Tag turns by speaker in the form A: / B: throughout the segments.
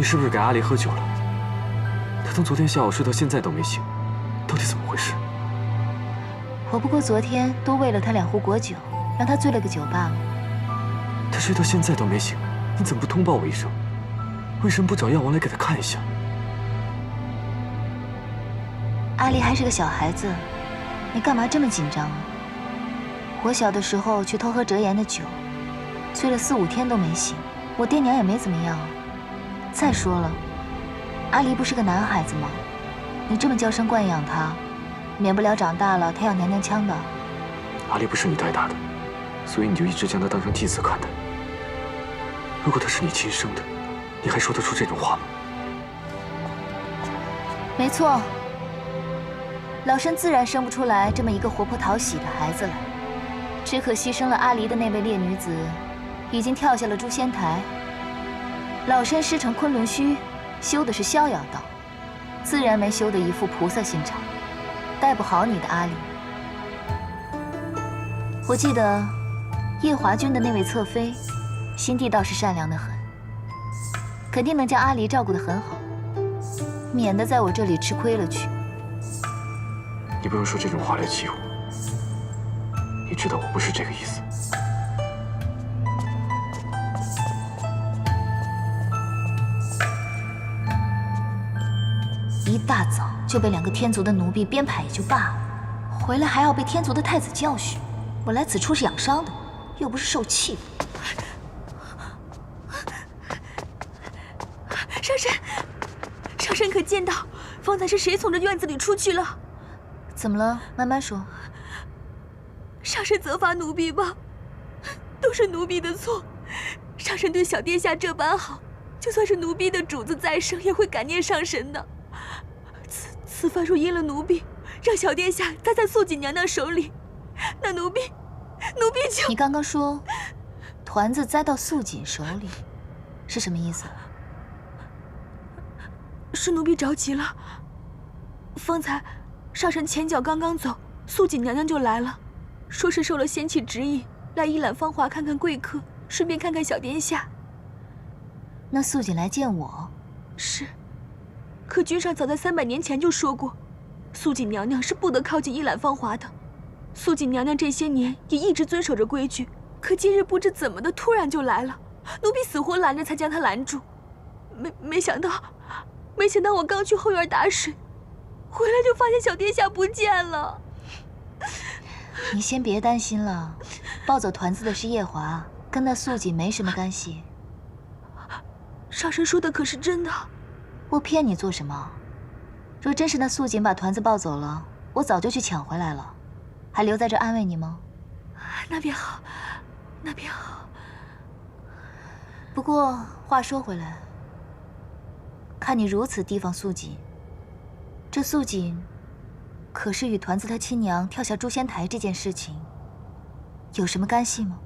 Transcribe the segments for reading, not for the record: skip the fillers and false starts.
A: 你是不是给阿离喝酒了？他从昨天下午睡到现在都没醒，到底怎么回事？
B: 我不过昨天多喂了他2壶果酒，让他醉了个酒罢了。
A: 他睡到现在都没醒，你怎么不通报我一声？为什么不找药王来给他看一下？
B: 阿离还是个小孩子，你干嘛这么紧张啊？我小的时候去偷喝哲言的酒，醉了4、5天都没醒，我爹娘也没怎么样。再说了，阿离不是个男孩子吗？你这么娇生惯养他，免不了长大了他要娘娘腔的。
A: 阿离不是你带大的，所以你就一直将他当成祭司看待。如果他是你亲生的，你还说得出这种话吗？
B: 没错，老身自然生不出来这么一个活泼讨喜的孩子来。只可惜生了阿离的那位烈女子，已经跳下了诛仙台。老身师承昆仑虚，修的是逍遥道，自然没修得一副菩萨心肠，带不好你的阿离。我记得夜华君的那位侧妃，心地倒是善良得很，肯定能将阿离照顾得很好，免得在我这里吃亏了去。
A: 你不用说这种话来气我，你知道我不是这个意思。
B: 一大早就被2个天族的奴婢鞭排也就罢了，回来还要被天族的太子教训。我来此处是养伤的，又不是受气的。
C: 上神可见到，方才是谁从这院子里出去了？
B: 怎么了？慢慢说。
C: 上神责罚奴婢吧，都是奴婢的错。上神对小殿下这般好，就算是奴婢的主子再生，也会感念上神的。此番若因了奴婢，让小殿下栽在素锦娘娘手里，那奴婢就……
B: 你刚刚说团子栽到素锦手里，是什么意思？
C: 是奴婢着急了。方才上神前脚刚刚走，素锦娘娘就来了，说是受了仙气指引，来一览芳华看看贵客，顺便看看小殿下。
B: 那素锦来见我？
C: 是。可君上早在300年前就说过，素锦娘娘是不得靠近一览芳华的。素锦娘娘这些年也一直遵守着规矩，可今日不知怎么的突然就来了，奴婢死活拦着才将她拦住。没想到我刚去后院打水，回来就发现小殿下不见了。
B: 你先别担心了，抱走团子的是夜华，跟那素锦没什么干系。
C: 上神说的可是真的？
B: 我骗你做什么？若真是那素锦把团子抱走了，我早就去抢回来了，还留在这安慰你吗？
C: 那便好，那便好。
B: 不过话说回来，看你如此提防素锦，这素锦可是与团子他亲娘跳下诛仙台这件事情有什么干系吗？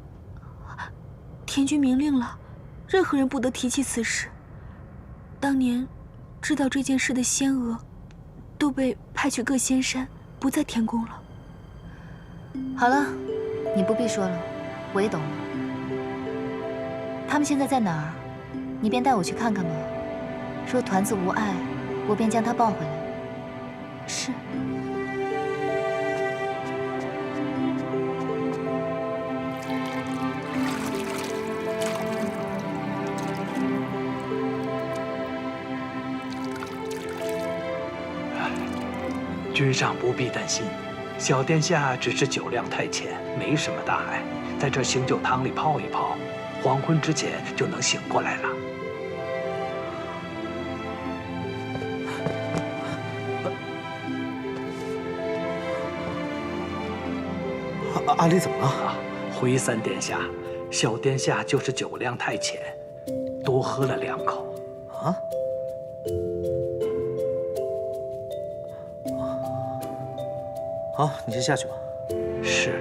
C: 天君明令了，任何人不得提起此事。当年知道这件事的仙娥，都被派去各仙山，不在天宫了。
B: 好了，你不必说了，我也懂了。他们现在在哪儿？你便带我去看看吧。若团子无碍，我便将他抱回来。
C: 是。
D: 君上不必担心，小殿下只是酒量太浅，没什么大碍，在这醒酒汤里泡一泡，黄昏之前就能醒过来了。
E: 阿离怎么了？
D: 回三殿下，小殿下就是酒量太浅，多喝了2口。
E: 啊？好，你先下去吧。
D: 是。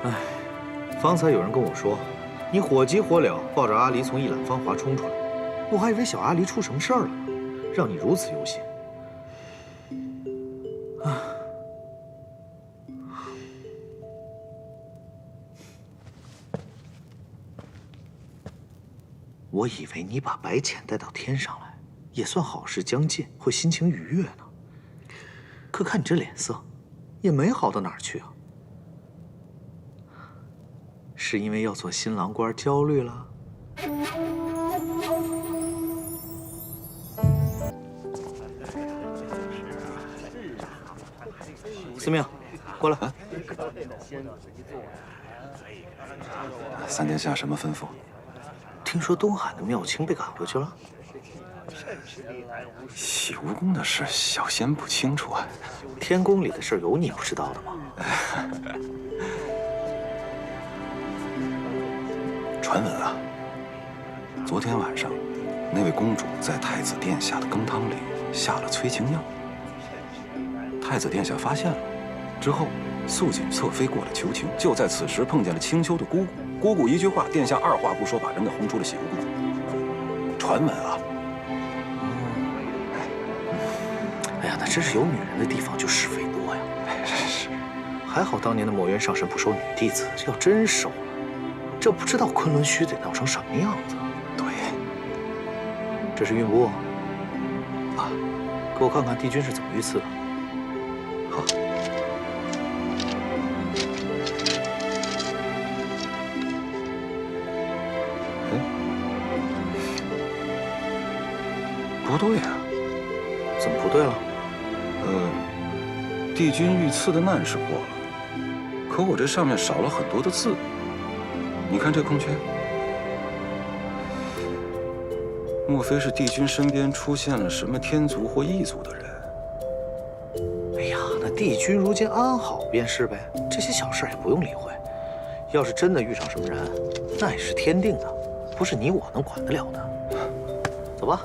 E: 哎，方才有人跟我说，你火急火燎抱着阿离从一览芳华冲出来，我还以为小阿离出什么事儿了呢，让你如此忧心。我以为你把白浅带到天上来，也算好事将近，会心情愉悦呢。可看你这脸色，也没好到哪儿去啊。是因为要做新郎官焦虑了？司命，过来。
F: 三殿下什么吩咐？
E: 听说东海的妙清被赶回去了。
F: 洗蜈蚣的事，小仙不清楚啊。
E: 天宫里的事有你不知道的吗？
F: 传闻啊，昨天晚上，那位公主在太子殿下的羹汤里下了催情药。太子殿下发现了，之后素锦侧妃过来求情，就在此时碰见了青丘的姑姑。姑姑一句话，殿下二话不说把人给轰出了洗蜈蚣。传闻啊。
E: 哎呀，那真是有女人的地方就是非多呀。是，还好当年的墨渊上神不收女弟子，要真收了，这不知道昆仑虚得闹成什么样子。
F: 对，
E: 这是运波啊，给我看看帝君是怎么遇刺的。好。
F: 不对啊，
E: 怎么不对了？
F: 帝君遇刺的难是过了，可我这上面少了很多的字。你看这空缺，莫非是帝君身边出现了什么天族或异族的人？
E: 哎呀，那帝君如今安好便是呗，这些小事也不用理会。要是真的遇上什么人，那也是天定的，不是你我能管得了的。走吧。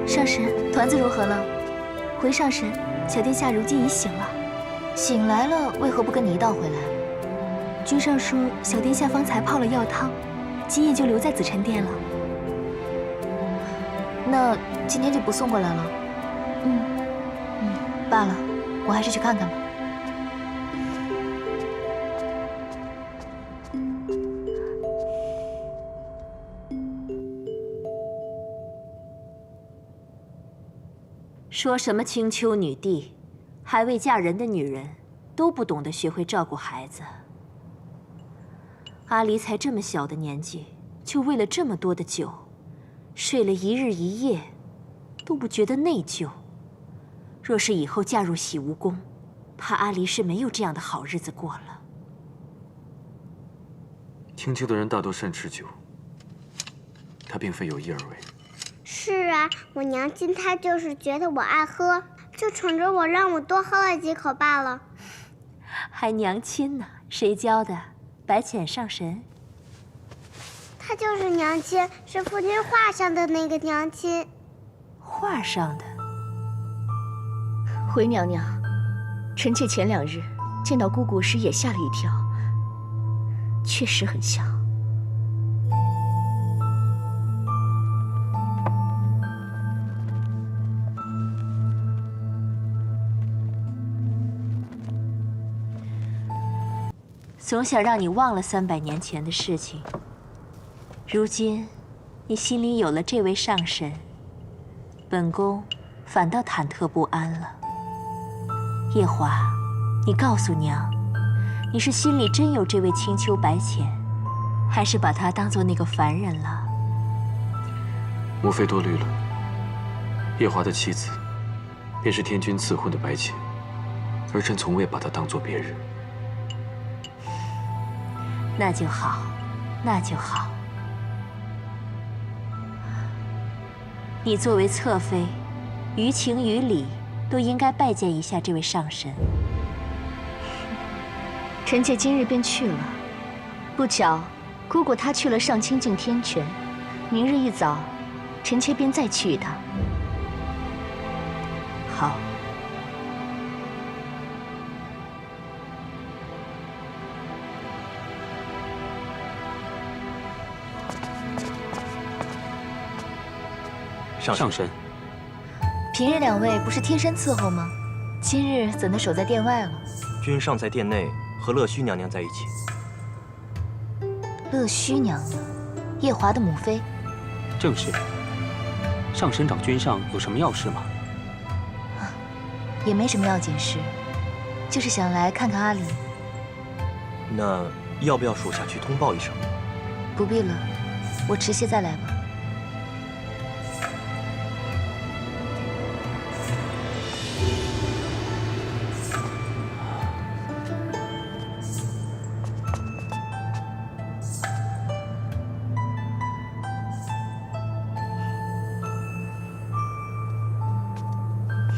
C: 上神，团子如何了？回上神，小殿下如今已醒了。
B: 醒来了，为何不跟你一道回来？
C: 君上说，小殿下方才泡了药汤，今夜就留在紫宸殿了。
B: 那今天就不送过来了？罢了，我还是去看看吧。
G: 说什么青丘女帝，还未嫁人的女人都不懂得学会照顾孩子。阿离才这么小的年纪，就为了这么多的酒，睡了一日一夜，都不觉得内疚。若是以后嫁入洗蜈宫，怕阿离是没有这样的好日子过了。
A: 青丘的人大多善吃酒，他并非有意而为。
H: 是啊，我娘亲她就是觉得我爱喝，就宠着我，让我多喝了几口罢了。
G: 还娘亲呢？谁教的？白浅上神？
H: 她就是娘亲，是父亲画上的那个娘亲。
G: 画上的？
C: 回娘娘，臣妾前2日见到姑姑时也吓了一跳，确实很像。
G: 总想让你忘了300年前的事情。如今，你心里有了这位上神，本宫反倒忐忑不安了。夜华，你告诉娘，你是心里真有这位青丘白浅，还是把他当做那个凡人了？
A: 莫非多虑了？夜华的妻子，便是天君赐婚的白浅，儿臣从未把她当作别人。
G: 那就好，那就好。你作为侧妃，于情于理都应该拜见一下这位上神。
C: 臣妾今日便去了。不巧，姑姑她去了上清境天泉，明日一早，臣妾便再去一趟。
G: 好。
I: 上神，
B: 平日两位不是贴身伺候吗？今日怎能守在殿外了？
I: 君上在殿内和乐须娘娘在一起。
B: 乐须娘娘，夜华的母妃。
J: 正是。上神找君上有什么要事吗？
B: 也没什么要紧事，就是想来看看阿离。
I: 那要不要属下去通报一声？
B: 不必了，我迟些再来吧。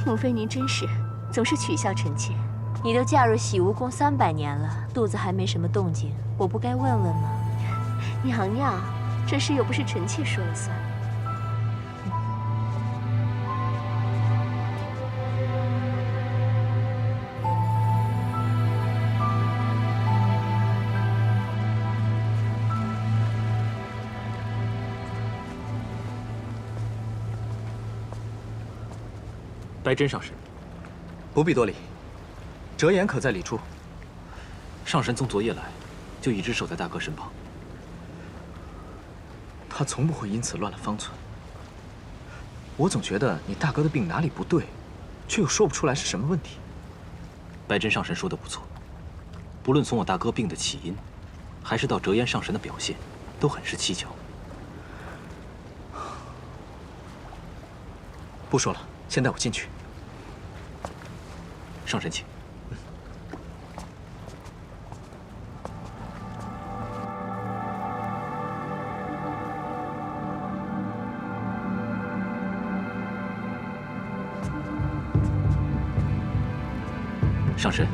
G: 母妃您真是，总是取笑臣妾。你都嫁入洗梧宫300年了，肚子还没什么动静，我不该问问吗？娘娘，这事又不是臣妾说了算。
A: 白真上神，不必多礼。折颜可在里处？上神从昨夜来，就一直守在大哥身旁。他从不会因此乱了方寸。我总觉得你大哥的病哪里不对，却又说不出来是什么问题。白真上神说的不错，不论从我大哥病的起因，还是到折颜上神的表现，都很是蹊跷。不说了，先带我进去。上神请。上神，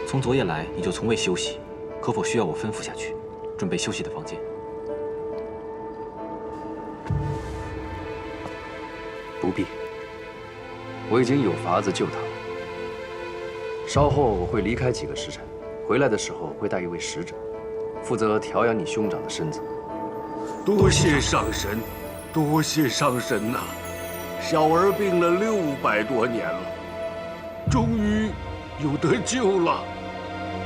A: 从昨夜来你就从未休息，可否需要我吩咐下去，准备休息的房间？
K: 不必。我已经有法子救他了。稍后我会离开几个时辰，回来的时候会带一位使者，负责调养你兄长的身子。
L: 多谢上神，多谢上神呐！小儿病了600多年了，终于有得救了。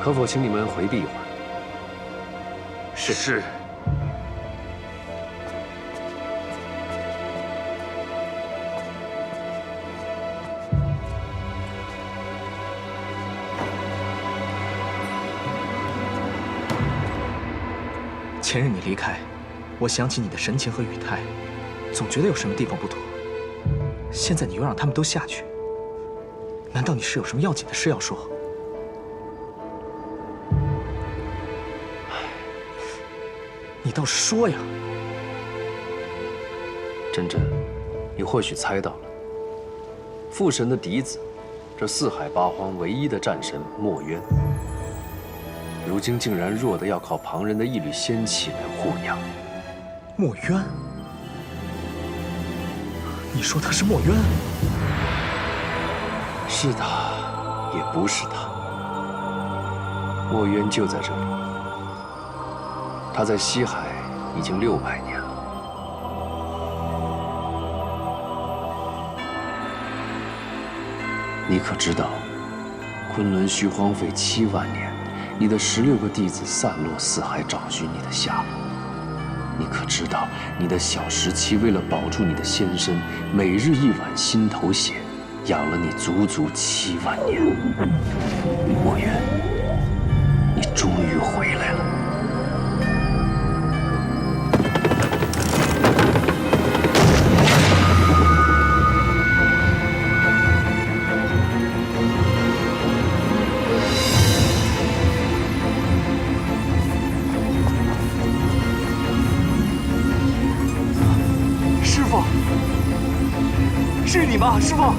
K: 可否请你们回避一会儿？
L: 是。
A: 前日你离开，我想起你的神情和语态，总觉得有什么地方不妥。现在你又让他们都下去，难道你是有什么要紧的事要说？你倒是说呀！
K: 真真，你或许猜到了，父神的嫡子，这四海八荒唯一的战神墨渊，如今竟然弱得要靠旁人的一缕仙气来护养。
A: 墨渊？你说他是墨渊？
K: 是他，也不是他。墨渊就在这里，他在西海已经600年了。你可知道，昆仑虚荒废7万年，你的16个弟子散落四海找寻你的下落。你可知道，你的小17为了保住你的仙身，每日1碗心头血，养了你足足7万年。墨渊，你终于回来了。
A: 师傅，是你吗，师傅？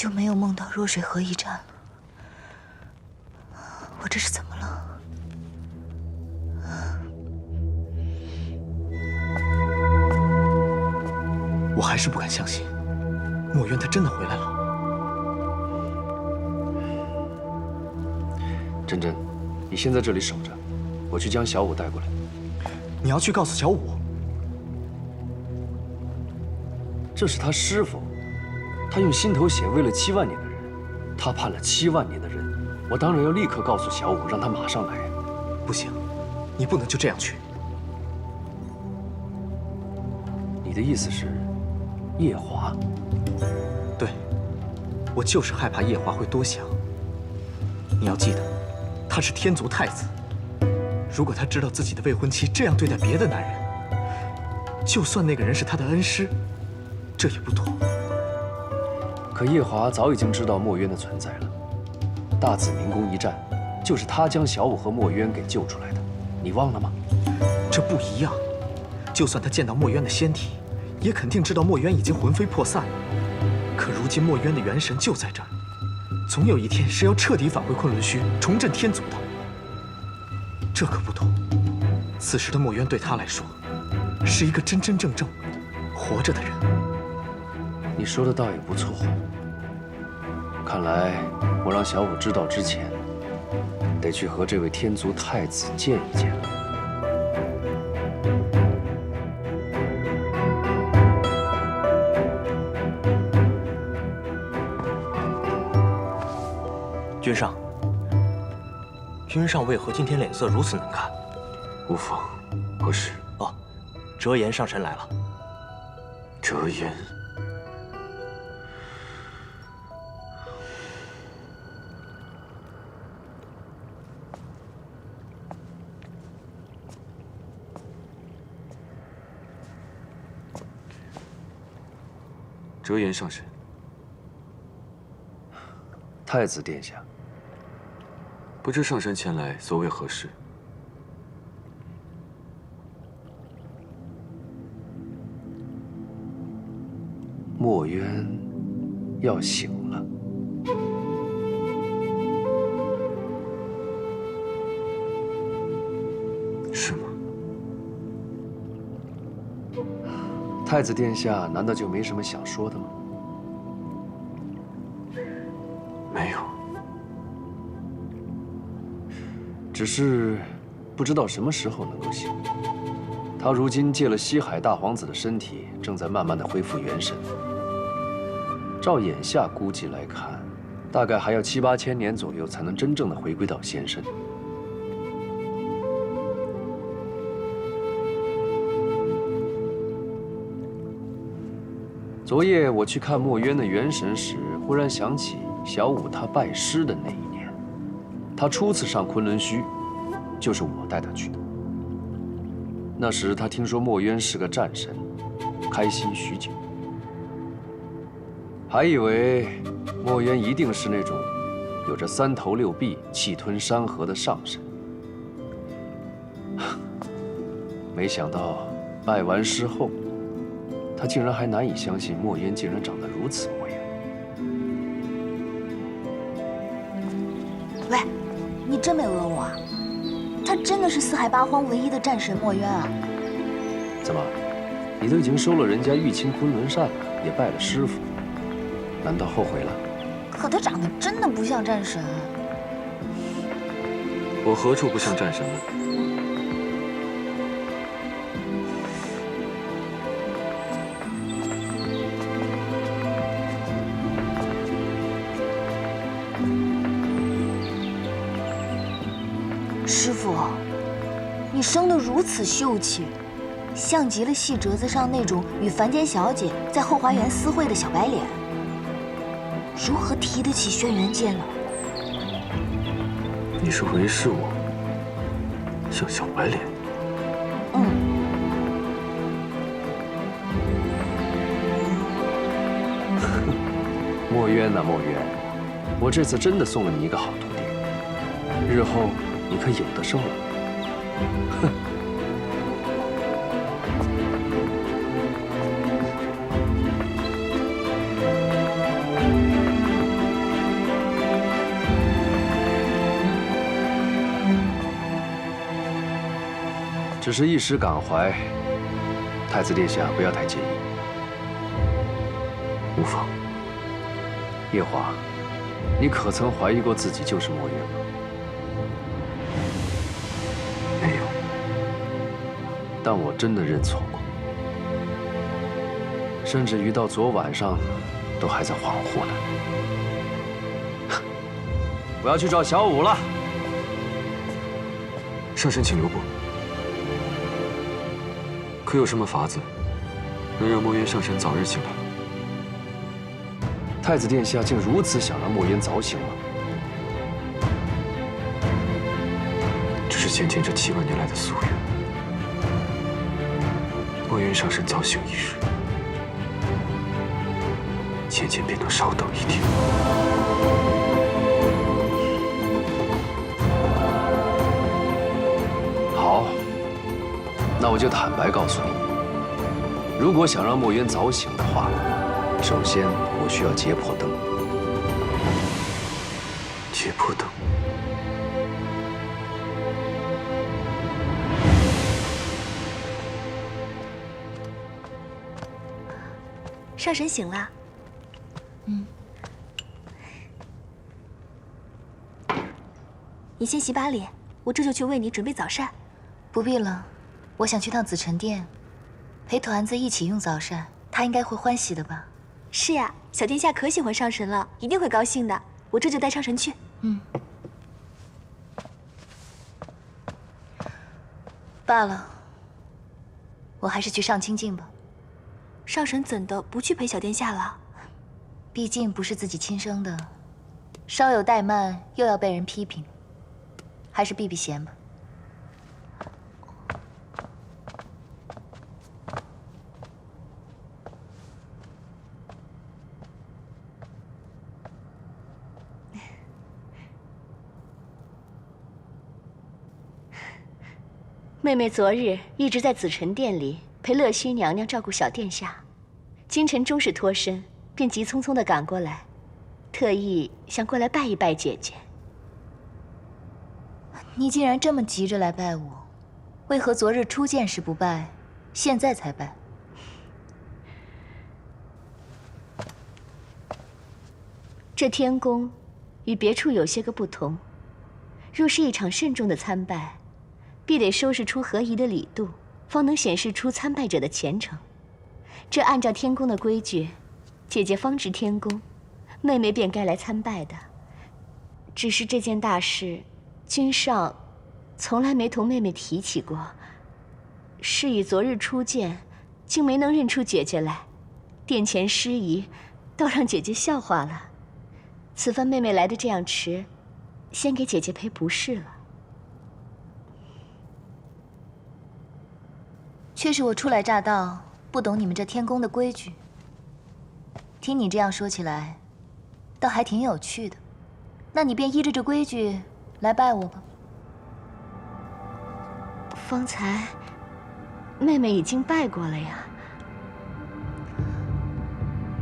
B: 久没有梦到弱水河一战了，我这是怎么了？
A: 我还是不敢相信，墨渊他真的回来了。
K: 珍珍，你先在这里守着，我去将小舞带过来。
A: 你要去告诉小舞？
K: 这是他师父，他用心头血为了7万年的人，他判了7万年的人，我当然要立刻告诉小舞，让他马上来。
A: 不行，你不能就这样去。
K: 你的意思是，夜华？
A: 对，我就是害怕夜华会多想。你要记得，他是天族太子，如果他知道自己的未婚妻这样对待别的男人，就算那个人是他的恩师，这也不妥。
K: 可夜华早已经知道墨渊的存在了。大紫明宫一战，就是他将小舞和墨渊给救出来的，你忘了吗？
A: 这不一样。就算他见到墨渊的仙体，也肯定知道墨渊已经魂飞魄散了。可如今墨渊的元神就在这儿，总有一天是要彻底返回昆仑虚，重振天族的。这可不同。此时的墨渊对他来说，是一个真真正正活着的人。
K: 你说的倒也不错。看来我让小舞知道之前，得去和这位天族太子见一见了。
I: 君上，君上为何今天脸色如此难看？
K: 无妨，何事？
I: 哦，折颜上神来了。
K: 折颜。
M: 折颜上神。
K: 太子殿下，
M: 不知上神前来所为何事？
K: 墨渊要醒了。
M: 是吗？
K: 太子殿下难道就没什么想说的吗？
M: 没有，
K: 只是不知道什么时候能够醒。他如今借了西海大皇子的身体，正在慢慢的恢复元神。照眼下估计来看，大概还要7、8千年左右才能真正的回归到仙身。昨夜我去看墨渊的元神时，忽然想起小舞他拜师的那一年，他初次上昆仑虚，就是我带他去的。那时他听说墨渊是个战神，开心许久，还以为墨渊一定是那种有着3头6臂、气吞山河的上神。没想到拜完师后，他竟然还难以相信墨渊竟然长得如此模样。
B: 喂，你真没讹我啊？他真的是四海八荒唯一的战神墨渊啊！
K: 怎么，你都已经收了人家玉清昆仑扇了，也拜了师傅，难道后悔了？
B: 可他长得真的不像战神。
M: 我何处不像战神呢？
B: 师傅，你生得如此秀气，像极了戏折子上那种与凡间小姐在后花园私会的小白脸。如何提得起轩辕剑呢？
M: 你是回视我像小白脸？
K: 墨渊呐，墨渊，我这次真的送了你一个好徒弟，日后你可有的受了。哼！只是一时感怀，太子殿下不要太介意。
M: 无妨。
K: 夜华，你可曾怀疑过自己就是墨渊吗？
M: 没有。
K: 但我真的认错过，甚至于到昨晚上，都还在恍惚呢。我要去找小五了。
M: 上神，请留步。可有什么法子，能让墨渊上神早日醒来？
K: 太子殿下竟如此想让墨渊早醒吗？
M: 这是先前这7万年来的夙愿。墨渊上神早醒一日，先前便能稍等一天。
K: 好，那我就坦白告诉你，如果想让墨渊早醒的话，首先我需要劫破灯。
M: 劫破灯。
C: 上神醒了。你先洗把脸，我这就去为你准备早膳。
B: 不必了，我想去趟紫宸殿，陪团子一起用早膳，他应该会欢喜的吧？
C: 是呀，小殿下可喜欢上神了，一定会高兴的。我这就带上神去。
B: 罢了，我还是去上清境吧。
C: 上神怎的不去陪小殿下了？
B: 毕竟不是自己亲生的，稍有怠慢又要被人批评，还是避避嫌吧。
G: 妹妹昨日一直在紫宸殿里陪乐须娘娘照顾小殿下，今晨终是脱身，便急匆匆地赶过来，特意想过来拜一拜姐姐。
B: 你既然这么急着来拜我，为何昨日初见时不拜，现在才拜？
G: 这天宫与别处有些个不同，若是一场慎重的参拜，必得收拾出合宜的礼度，方能显示出参拜者的虔诚。这按照天宫的规矩，姐姐方值天宫，妹妹便该来参拜的。只是这件大事，君上从来没同妹妹提起过。是以昨日初见，竟没能认出姐姐来，殿前失仪，倒让姐姐笑话了。此番妹妹来的这样迟，先给姐姐赔不是了。
B: 却是我初来乍到，不懂你们这天宫的规矩。听你这样说起来，倒还挺有趣的。那你便依着这规矩来拜我吧。
G: 方才妹妹已经拜过了呀。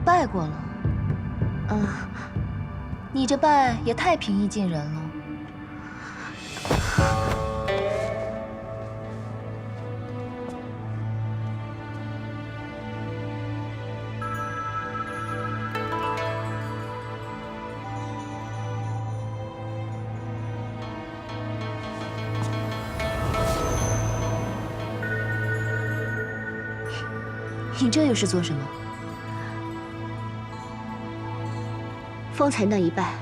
B: 拜过了？你这拜也太平易近人了。你这又是做什么？
G: 方才那一拜，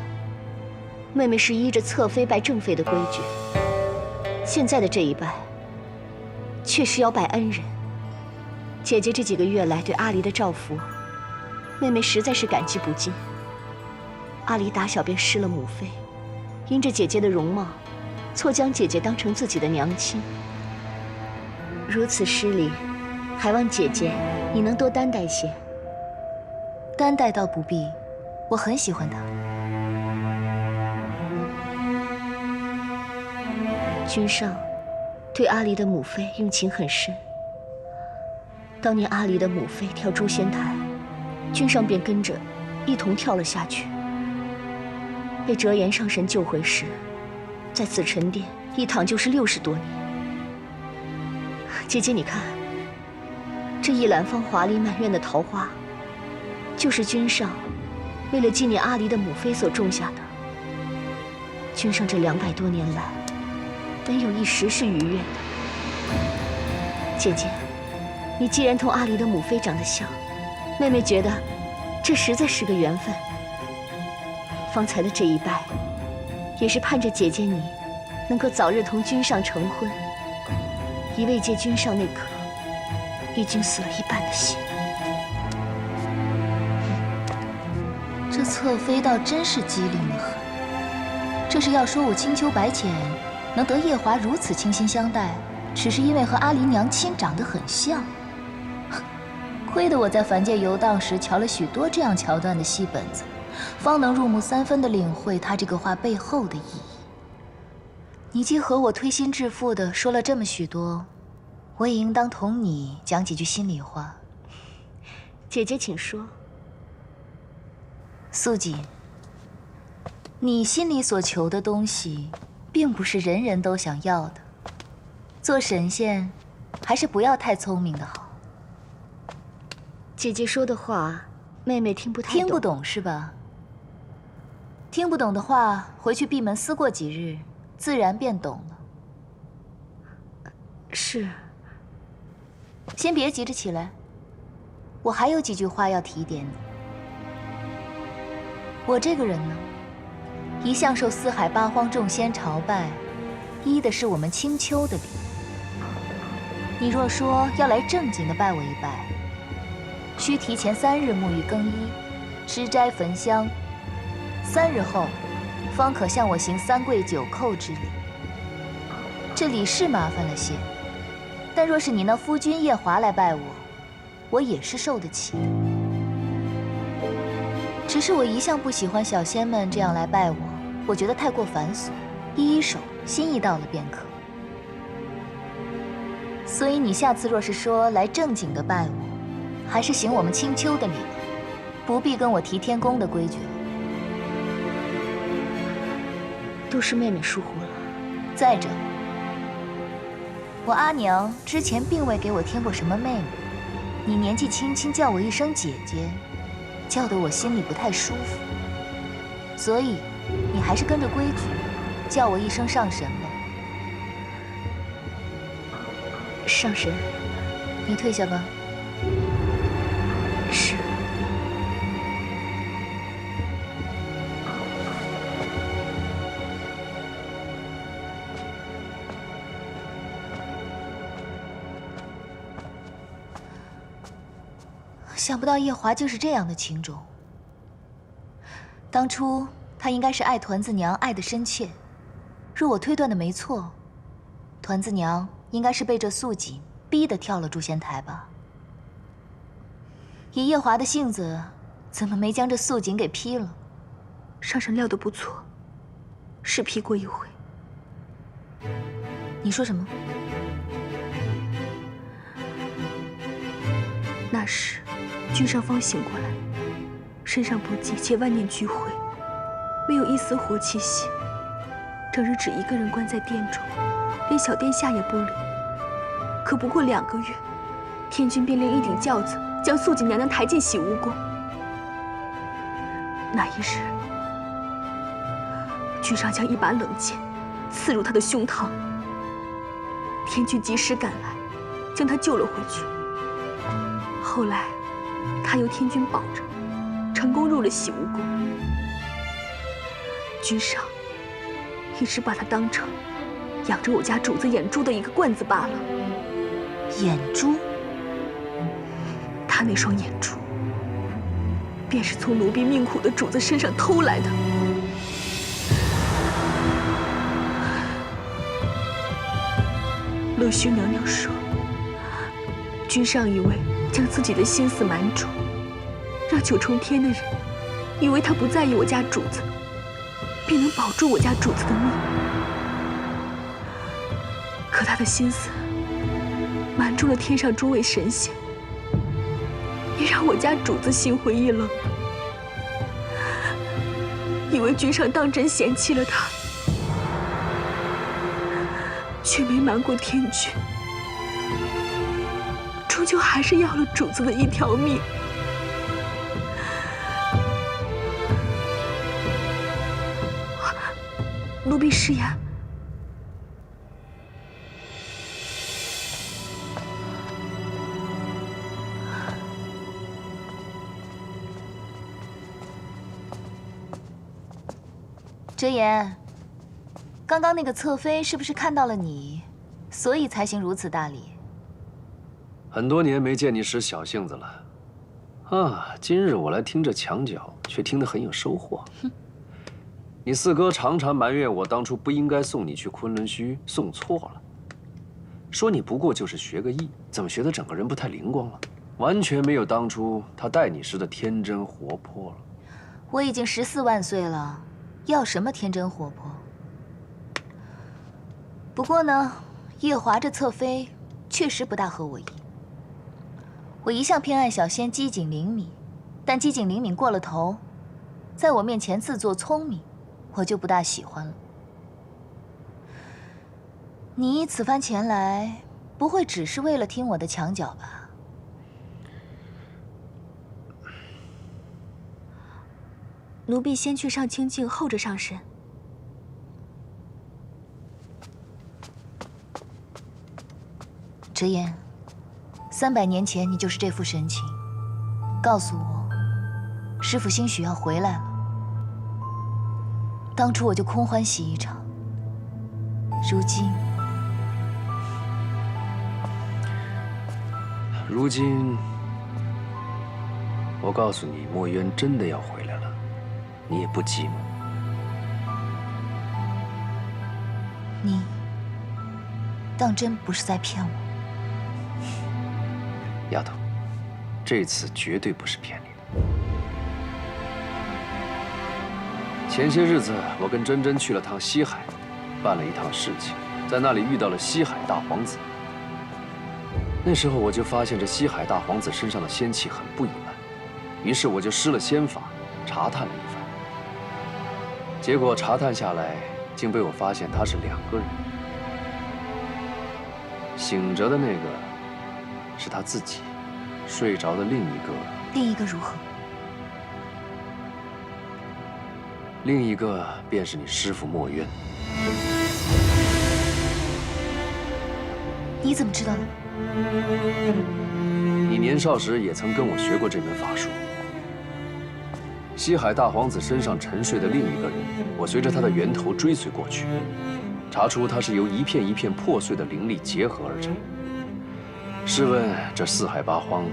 G: 妹妹是依着侧妃拜正妃的规矩；现在的这一拜，却是要拜恩人。姐姐这几个月来对阿离的照拂，妹妹实在是感激不尽。阿离打小便失了母妃，因着姐姐的容貌，错将姐姐当成自己的娘亲。如此失礼，还望姐姐你能多担待些。
B: 担待倒不必，我很喜欢他。
G: 君上对阿离的母妃用情很深。当年阿离的母妃跳诛仙台，君上便跟着一同跳了下去。被折颜上神救回时，在紫宸殿一躺就是60多年。
B: 姐姐，你看，这一揽芳华丽满院的桃花，就是君上为了纪念阿离的母妃所种下的。君上这200多年来，没有一时是愉悦的。姐姐，你既然同阿离的母妃长得像，妹妹觉得这实在是个缘分。方才的这一拜，也是盼着姐姐你能够早日同君上成婚，以慰藉君上那颗已经死了一半的心。这侧妃倒真是机灵得很。这是要说我青丘白浅能得夜华如此倾心相待，只是因为和阿离娘亲长得很像。亏得我在凡界游荡时瞧了许多这样桥段的戏本子，方能入木3分地领会他这个话背后的意义。你既和我推心置腹地说了这么许多，我也应当同你讲几句心里话。姐姐，请说。素锦，你心里所求的东西，并不是人人都想要的。做神仙，还是不要太聪明的好。姐姐说的话，妹妹听不太懂。听不懂是吧？听不懂的话，回去闭门思过几日，自然便懂了。是。先别急着起来，我还有几句话要提点你。我这个人呢，一向受四海八荒众仙朝拜，依的是我们青丘的礼。你若说要来正经的拜我一拜，需提前3日沐浴更衣，吃斋焚香，3日后方可向我行3跪9叩之礼。这礼是麻烦了些，但若是你那夫君夜华来拜我，我也是受得起。只是我一向不喜欢小仙们这样来拜我觉得太过繁琐，依手心意到了便可。所以你下次若是说来正经的拜我，还是行我们青丘的礼了，不必跟我提天宫的规矩了。都是妹妹疏忽了。再者，我阿娘之前并未给我添过什么妹妹，你年纪轻轻叫我一声姐姐，叫得我心里不太舒服。所以，你还是跟着规矩，叫我一声上神吧。上神，你退下吧。是。想不到夜华竟是这样的情种。当初他应该是爱团子娘爱得深切，若我推断的没错，团子娘应该是被这素锦逼得跳了诛仙台吧。以夜华的性子，怎么没将这素锦给劈了？
C: 上神料得不错，是劈过一回。
B: 你说什么？
C: 那时君上方醒过来，身上不济且万念俱灰，没有一丝活气息，整日只一个人关在殿中，连小殿下也不理。可不过2个月，天君便令一顶轿子将素锦娘娘抬进洗梧宫。那一日，君上将一把冷剑刺入她的胸膛，天君及时赶来，将她救了回去。后来，她由天君保着，成功入了洗梧宫。君上一直把她当成养着我家主子眼珠的一个罐子罢了。
B: 眼珠？
C: 他那双眼珠，便是从奴婢命苦的主子身上偷来的。乐须娘娘说，君上以为将自己的心思瞒住，让九重天的人以为他不在意我家主子，便能保住我家主子的命。可他的心思瞒住了天上诸位神仙，也让我家主子心灰意冷，以为君上当真嫌弃了他，却没瞒过天君。究还是要了主子的一条命。奴婢失言。
B: 哲言，刚刚那个侧妃是不是看到了你，所以才行如此大礼？
K: 很多年没见你使小性子了，啊！今日我来听这墙角，却听得很有收获。哼，你四哥常常埋怨我当初不应该送你去昆仑虚，送错了，说你不过就是学个艺，怎么学得整个人不太灵光了，完全没有当初他待你时的天真活泼了。
B: 我已经14万岁了。要什么天真活泼？不过呢，夜华这侧妃确实不大合我意。我一向偏爱小仙机警灵敏，但机警灵敏过了头，在我面前自作聪明，我就不大喜欢了。你此番前来，不会只是为了听我的墙角吧？
C: 奴婢先去上清静，后着上神。
B: 哲言，300年前你就是这副神情，告诉我，师父兴许要回来了。当初我就空欢喜一场，
K: 如今，我告诉你，墨渊真的要回来了。你也不寂寞。
B: 你当真不是在骗我？
K: 丫头，这次绝对不是骗你的。前些日子，我跟珍珍去了趟西海，办了一趟事情，在那里遇到了西海大皇子。那时候我就发现这西海大皇子身上的仙气很不一般，于是我就施了仙法，查探了一番。结果查探下来，竟被我发现他是2个人。醒着的那个是他自己，睡着的另一个
B: 如何？
K: 另一个便是你师父墨渊。
B: 你怎么知道的？
K: 你年少时也曾跟我学过这门法术。西海大皇子身上沉睡的另一个人，我随着他的源头追随过去，查出他是由一片一片破碎的灵力结合而成。试问这4海8荒，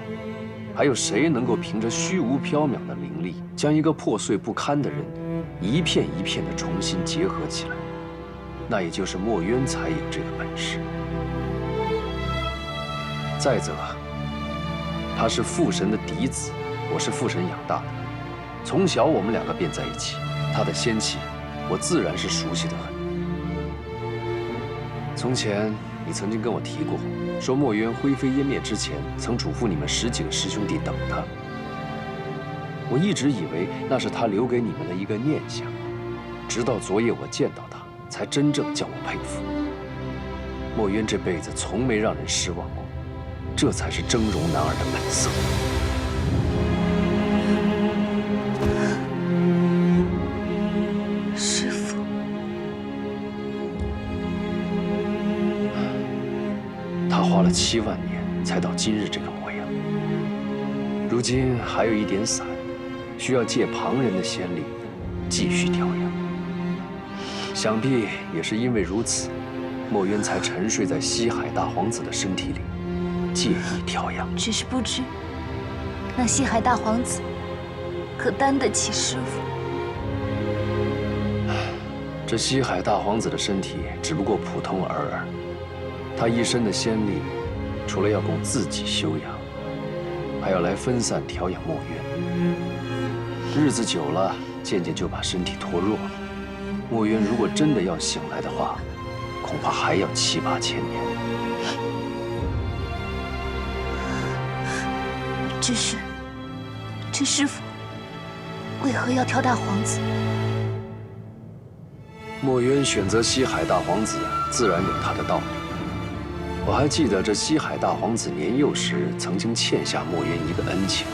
K: 还有谁能够凭着虚无缥缈的灵力，将一个破碎不堪的人一片一片的重新结合起来？那也就是墨渊才有这个本事。再则，他是父神的嫡子，我是父神养大的。从小我们2个便在一起，他的仙气，我自然是熟悉得很。从前你曾经跟我提过，说墨渊灰飞烟灭之前，曾嘱咐你们10几个师兄弟等他。我一直以为那是他留给你们的一个念想，直到昨夜我见到他，才真正叫我佩服。墨渊这辈子从没让人失望过，这才是峥嵘男儿的本色。
C: 师父，
K: 他花了7万年才到今日这个模样，如今还有一点散，需要借旁人的仙力继续调养。想必也是因为如此，墨渊才沉睡在西海大皇子的身体里，借意调养。
B: 只是不知，那西海大皇子可担得起师父？
K: 这西海大皇子的身体只不过普通尔尔，他一身的仙力，除了要供自己修养，还要来分散调养墨渊。日子久了，渐渐就把身体拖弱了。墨渊如果真的要醒来的话，恐怕还要7、8千年。
B: 只是，这师父为何要挑大皇子？
K: 墨渊选择西海大皇子，自然有他的道理。我还记得这西海大皇子年幼时曾经欠下墨渊一个恩情，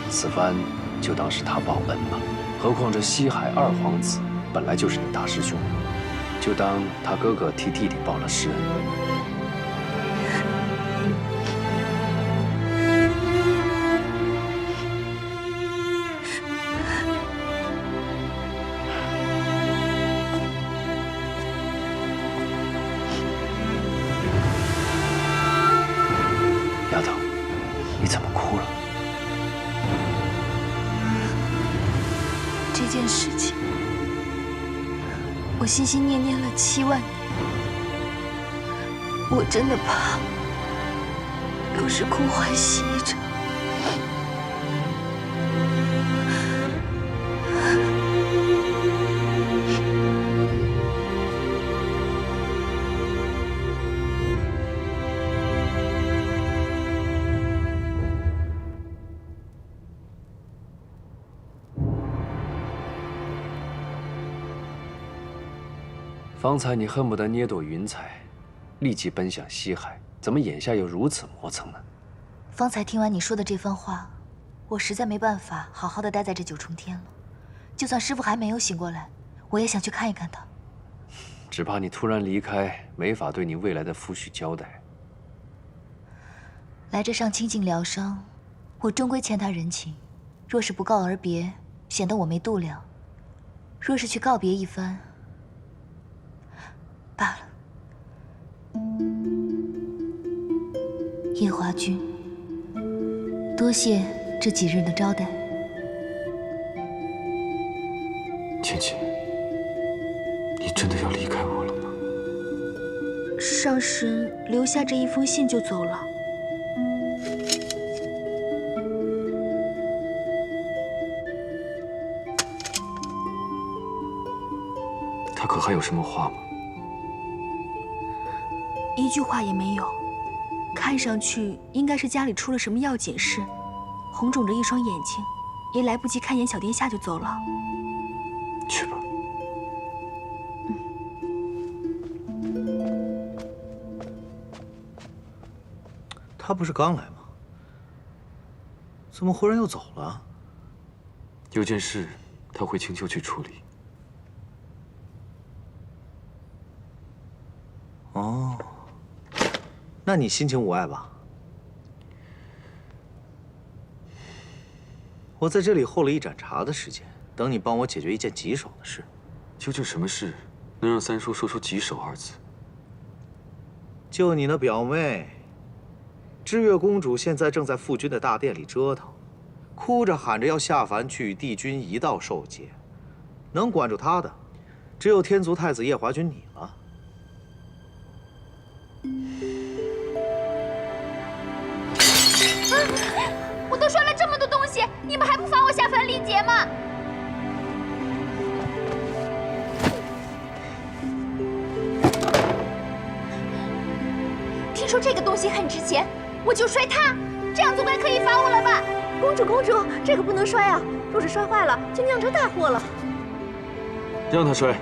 K: 此番就当是他报恩吧。何况这西海二皇子本来就是你大师兄，就当他哥哥替弟弟报了师恩。丫头，你怎么哭了？
C: 这件事情，我心心念念了7万年，我真的怕又是空欢喜一场。
K: 方才你恨不得捏朵云彩，立即奔向西海，怎么眼下又如此磨蹭呢？
B: 方才听完你说的这番话，我实在没办法好好的待在这9重天了。就算师父还没有醒过来，我也想去看一看他。
K: 只怕你突然离开，没法对你未来的夫婿交代。
B: 来这上清净疗伤，我终归欠他人情。若是不告而别，显得我没度量；若是去告别一番，罢了。夜华君，多谢这几日的招待。
M: 芊芊，你真的要离开我了吗？
C: 上神留下这一封信就走了。
M: 他可还有什么话吗？
C: 一句话也没有，看上去应该是家里出了什么要紧事，红肿着一双眼睛，也来不及看眼小殿下就走了。
M: 去吧。
E: 他不是刚来吗？怎么忽然又走了？
M: 有件事他会请求去处理。
E: 哦，那你心情无碍吧？我在这里候了一盏茶的时间，等你帮我解决一件棘手的事。
M: 究竟什么事能让三叔说出棘手2字？
E: 就你那表妹，知月公主现在正在父君的大殿里折腾，哭着喊着要下凡去与帝君一道受戒，能管住她的，只有天族太子夜华君你了。
N: 我都摔了这么多东西，你们还不罚我下凡历劫吗？听说这个东西很值钱，我就摔它，这样总该可以罚我了吧？
C: 公主，公主，这个不能摔啊！若是摔坏了，就酿成大祸了。
M: 让他摔。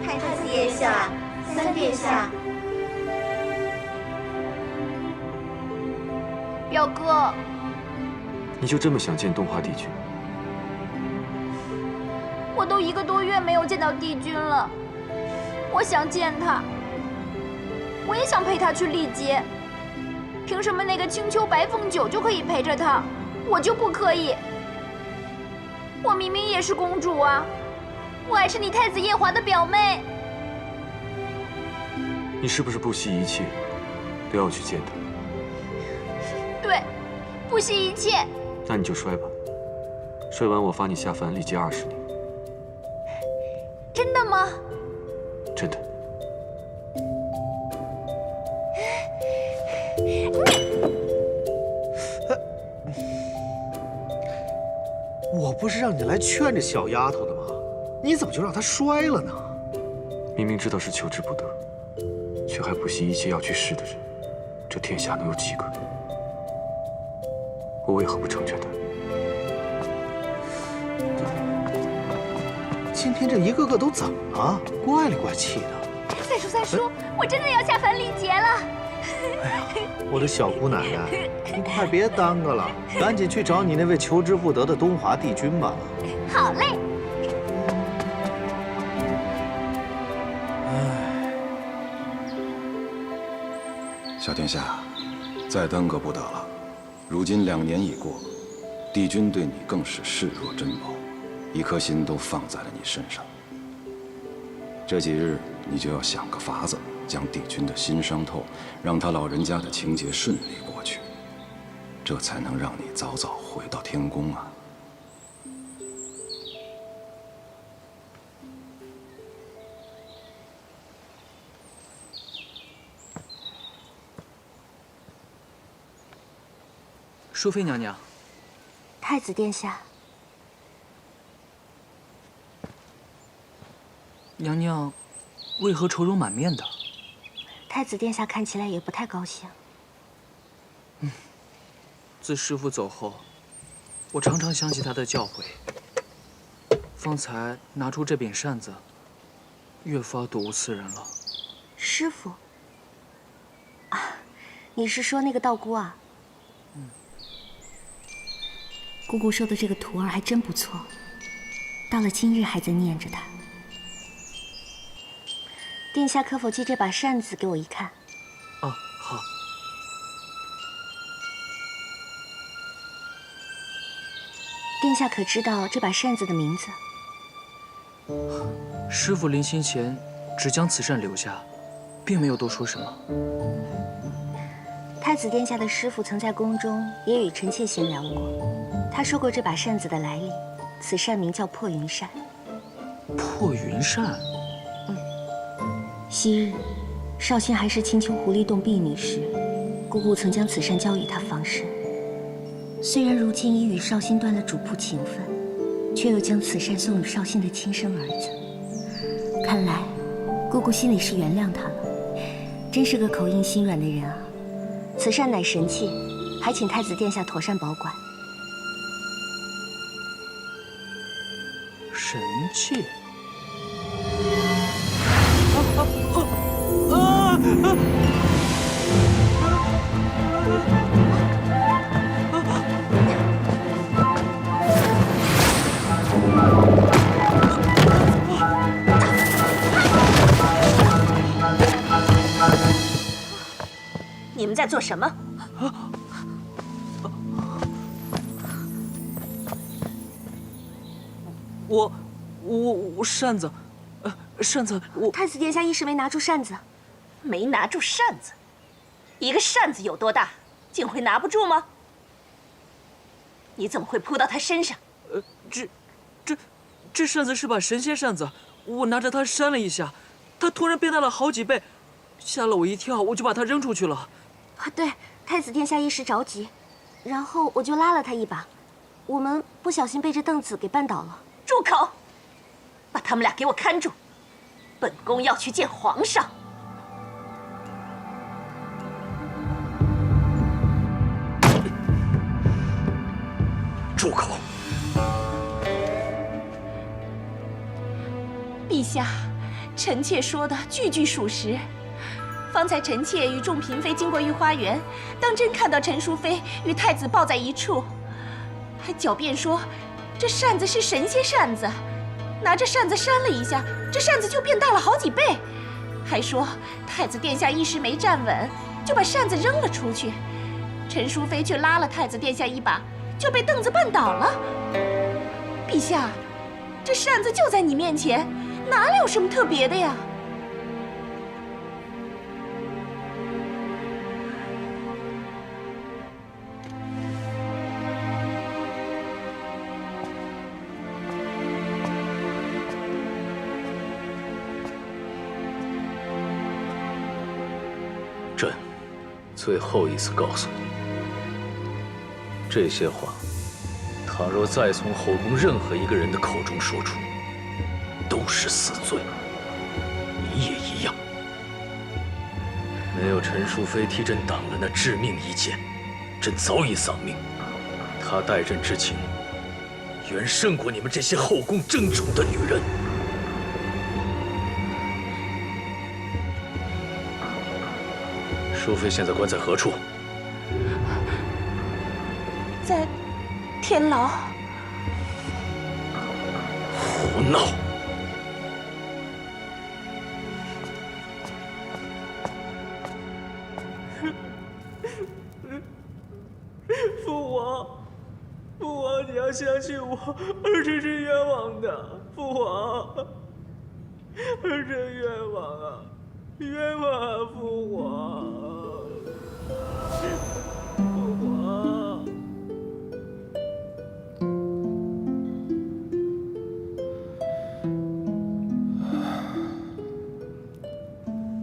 N: 太子殿下，三殿下。表哥，
M: 你就这么想见东华帝君？
N: 我都1个多月没有见到帝君了，我想见他，我也想陪他去历劫。凭什么那个青丘白凤九就可以陪着他，我就不可以？我明明也是公主啊，我还是你太子夜华的表妹。
M: 你是不是不惜一切都要去见他？
N: 对，不惜一切。
M: 那你就摔吧，摔完我罚你下凡历劫20年。
N: 真的吗？
M: 真的。
E: 我不是让你来劝这小丫头的吗？你怎么就让她摔了呢？
M: 明明知道是求之不得，却还不惜一切要去试的人，这天下能有几个？我为何不成全他？
E: 今天这一个个都怎么了？怪里怪气的。
N: 三叔，我真的要下凡历劫了。
E: 我的小姑奶奶，你快别耽搁了，赶紧去找你那位求之不得的东华帝君吧。
N: 好嘞。
F: 小殿下，再耽搁不得了。如今2年已过，帝君对你更是视若珍宝，一颗心都放在了你身上。这几日你就要想个法子，将帝君的心伤透，让他老人家的情节顺利过去，这才能让你早早回到天宫啊。
J: 淑妃娘娘，
G: 太子殿下，
J: 娘娘为何愁容满面的？
G: 太子殿下看起来也不太高兴。
J: 自师父走后，我常常想起他的教诲。方才拿出这柄扇子，越发睹物思人了。
G: 师父啊，你是说那个道姑啊？姑姑收的这个徒儿还真不错，到了今日还在念着他。殿下可否借这把扇子给我一看？
J: 哦，好。
G: 殿下可知道这把扇子的名字？
J: 师父临行前只将此扇留下，并没有多说什么。
G: 太子殿下的师父曾在宫中也与臣妾闲聊过，他说过这把扇子的来历，此扇名叫破云扇。
J: 破云扇？
G: 昔日少卿还是青丘狐狸洞婢女时，姑姑曾将此扇交与他防身。虽然如今已与少卿断了主仆情分，却又将此扇送与少卿的亲生儿子。看来姑姑心里是原谅他了，真是个口硬心软的人啊。此扇乃神器，还请太子殿下妥善保管。
J: 神器？
G: 你们在做什么？
J: 我扇子，扇子，我
G: 太子殿下一时没拿住扇子，
O: 没拿住扇子。一个扇子有多大，竟会拿不住吗？你怎么会扑到他身上？
J: 这扇子是把神仙扇子，我拿着它扇了一下，它突然变大了好几倍，吓了我一跳，我就把它扔出去了。
G: 啊，对，太子殿下一时着急，然后我就拉了他一把，我们不小心被这凳子给绊倒了。
O: 住口！把他们俩给我看住，本宫要去见皇上。
L: 住口！
O: 陛下，臣妾说的句句属实。方才臣妾与众嫔妃经过御花园，当真看到陈淑妃与太子抱在一处，还狡辩说这扇子是神仙扇子，拿着扇子扇了一下，这扇子就变大了好几倍，还说太子殿下一时没站稳，就把扇子扔了出去，陈淑妃却拉了太子殿下一把，就被凳子绊倒了。陛下，这扇子就在你面前，哪里有什么特别的呀？
A: 朕最后一次告诉你，这些话，倘若再从后宫任何一个人的口中说出，都是死罪。你也一样。没有陈淑妃替朕挡了那致命一剑，朕早已丧命。她待朕之情，远胜过你们这些后宫争宠的女人。
K: 淑妃现在关在何处？
O: 在天牢。
K: 胡闹！
J: 父王，父王，你要相信我，儿臣是冤枉的。父王，儿臣冤枉啊，冤枉啊，父王，父王。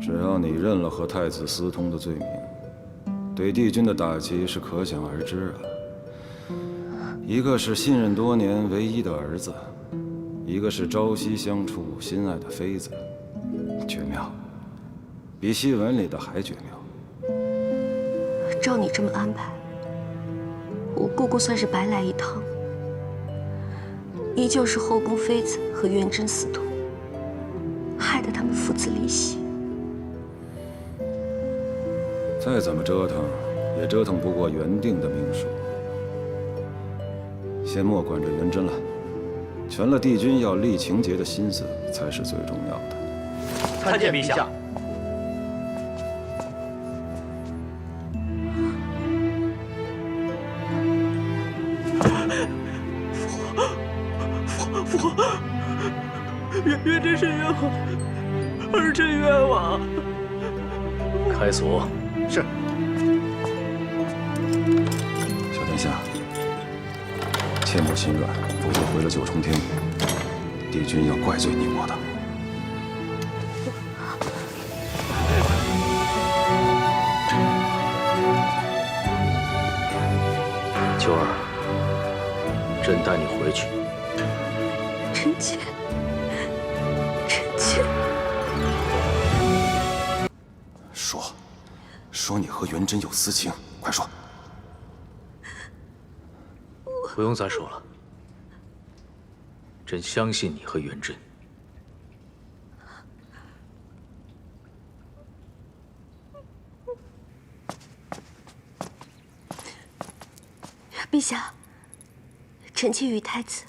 F: 只要你认了和太子私通的罪名，对帝君的打击是可想而知啊。一个是信任多年唯一的儿子，一个是朝夕相处心爱的妃子，绝妙，比戏文里的还绝妙。
C: 照你这么安排，我姑姑算是白来一趟，依旧是后宫妃子和元贞私通，害得他们父子离析。
F: 再怎么折腾，也折腾不过原定的命数。先莫管着元贞了，全了帝君要立情节的心思才是最重要的。
I: 参见陛下。
J: 父王，元贞是冤枉的，儿臣冤枉。
K: 开锁。
I: 是。
F: 小殿下，切莫心软，否则回了九重天，帝君要怪罪你我的。
K: 秋儿，朕带你回去。
C: 臣妾，臣妾。
F: 说你和元贞有私情，快说！
K: 不用再说了，朕相信你和元贞。
C: 陛下，臣妾与太子。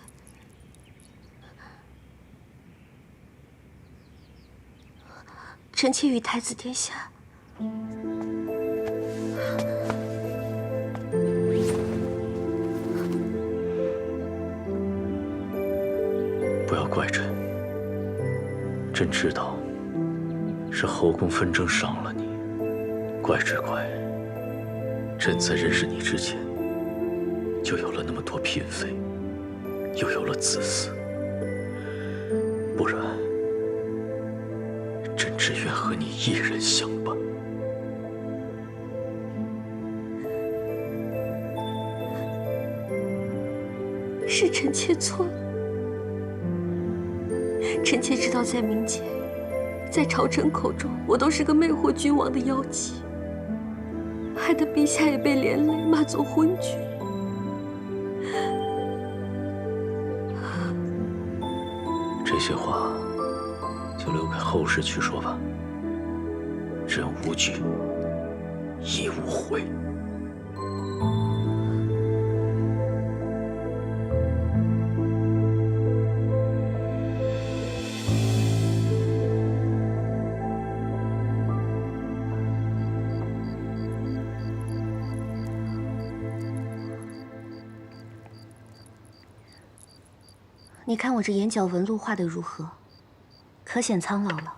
C: 臣妾与太子殿下。
K: 不要怪朕，朕知道是后宫纷争伤了你，怪只怪朕在认识你之前就有了那么多嫔妃，又有了子嗣，不然朕只愿和你一人相伴。
C: 是臣妾错了。臣妾知道，在民间，在朝臣口中，我都是个魅惑君王的妖姬，害得陛下也被连累，骂作昏君。
K: 这些话就留给后世去说吧。朕无惧，亦无悔。
B: 你看我这眼角纹路画得如何？可显苍老了。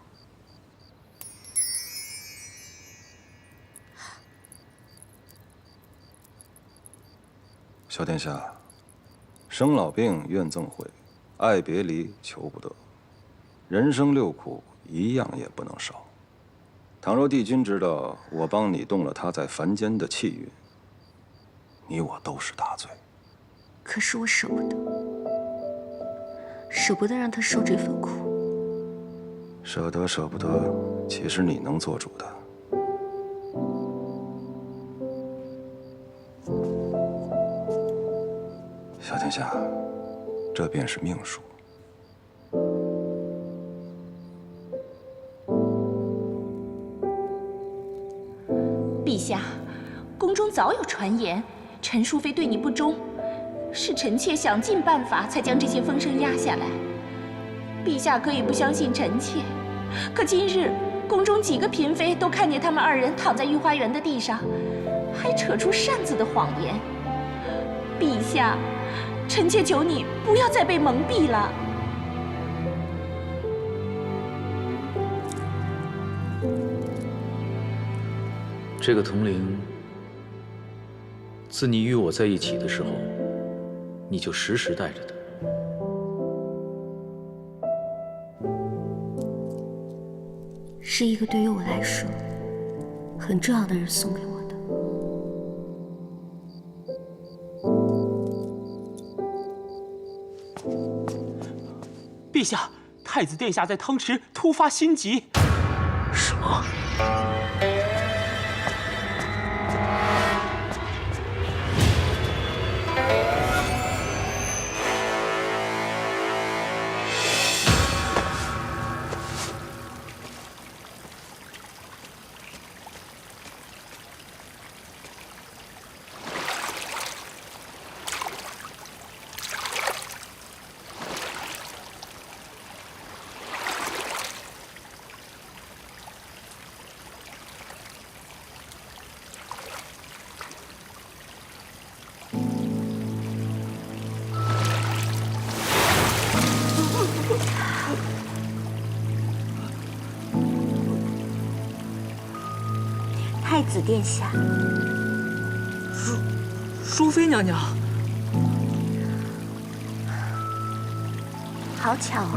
F: 小殿下，生老病愿赠会，爱别离求不得，人生六苦一样也不能少。倘若帝君知道我帮你动了他在凡间的气运，你我都是大罪。
C: 可是我舍不得。舍不得让他受这份苦，
F: 舍得舍不得，岂是你能做主的？小殿下，这便是命数。
O: 陛下，宫中早有传言，陈淑妃对你不忠，是臣妾想尽办法才将这些风声压下来。陛下可以不相信臣妾，可今日宫中几个嫔妃都看见他们二人躺在御花园的地上，还扯出擅自的谎言。陛下，臣妾求你不要再被蒙蔽了。
A: 这个铜铃，自你与我在一起的时候，你就时时带着它。
P: 是一个对于我来说很重要的人送给我的。
Q: 陛下，太子殿下在汤池突发心疾。
A: 什么？
G: 太子殿下，
J: 淑妃娘娘，
G: 好巧啊！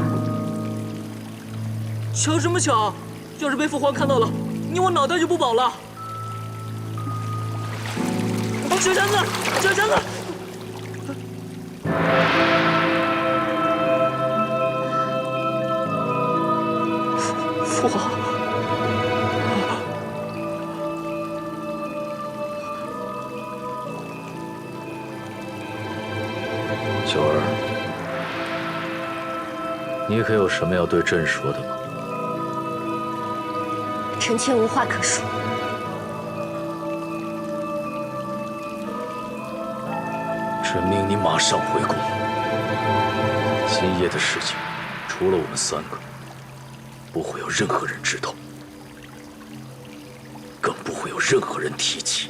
J: 巧什么巧？要是被父皇看到了，你我脑袋就不保了。小强子，小强子！父皇。
A: 九儿，你可有什么要对朕说的吗？
P: 臣妾无话可说。
A: 朕命你马上回宫。今夜的事情，除了我们三个，不会有任何人知道，更不会有任何人提起。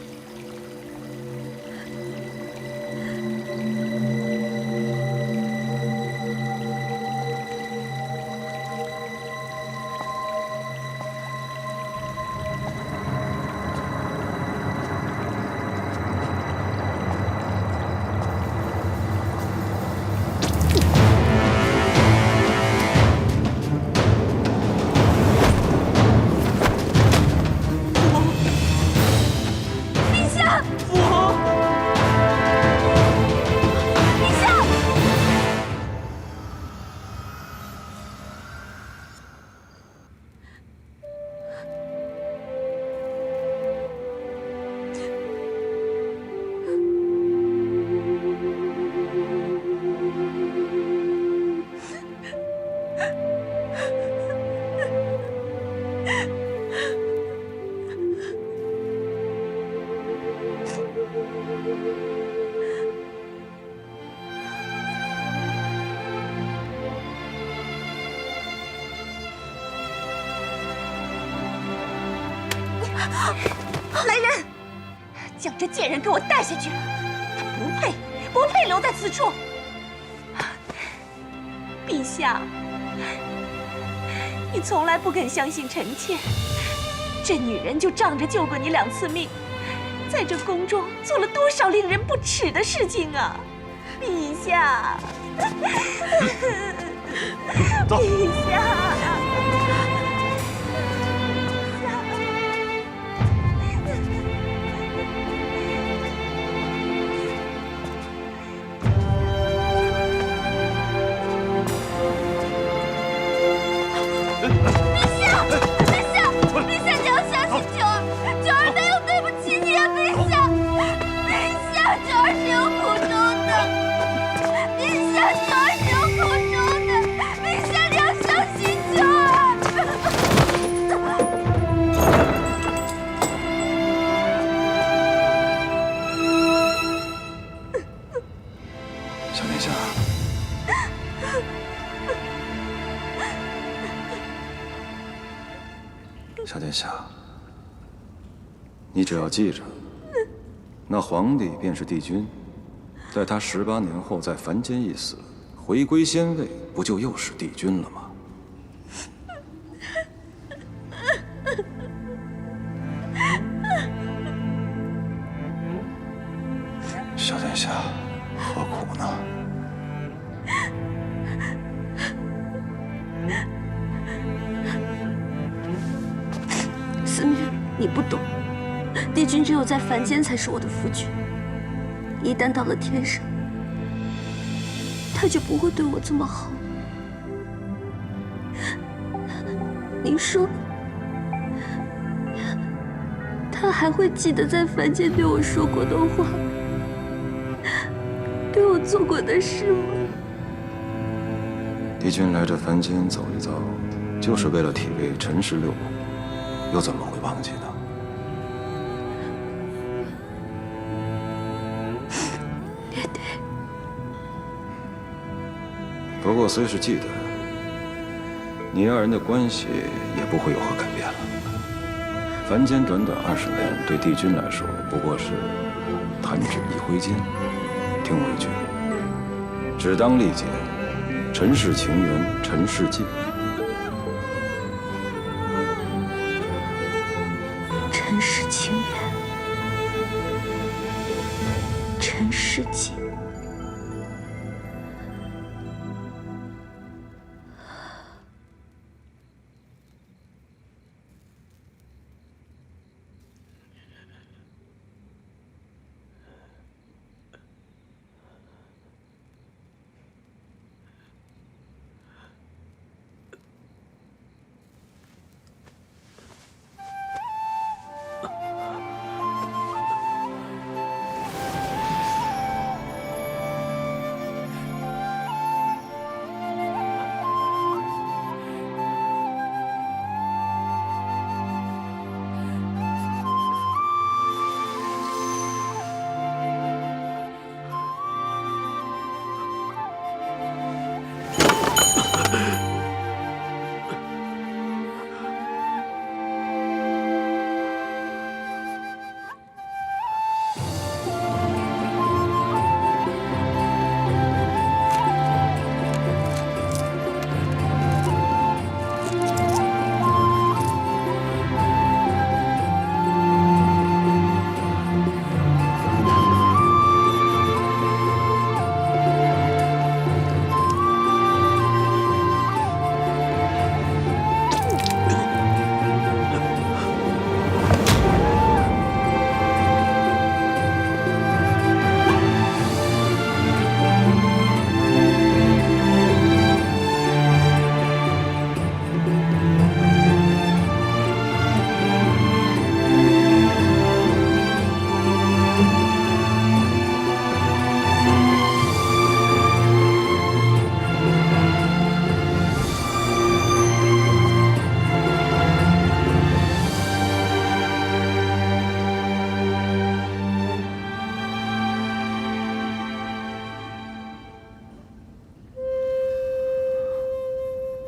O: 来人，将这贱人给我带下去！他不配留在此处。陛下，你从来不肯相信臣妾，这女人就仗着救过你2次命，在这宫中做了多少令人不齿的事情啊！陛下，
L: 走，
O: 陛下。
F: 小殿下，你只要记着，那皇帝便是帝君，在他18年后在凡间一死，回归仙位，不就又是帝君了吗？小殿下，何苦呢？
P: 思明，你不懂，帝君只有在凡间才是我的夫君，一旦到了天上，他就不会对我这么好。你说，他还会记得在凡间对我说过的话，对我做过的事吗？
F: 帝君来这凡间走一遭，就是为了体味尘世六苦，又怎么会忘记呢？
P: 也对。
F: 不过虽是记得，你二人的关系也不会有何改变了。凡间短短20年，对帝君来说不过是弹指一挥间。听我一句，只当力竭，尘世情缘尘世尽。
P: 尘世情缘，尘世尽。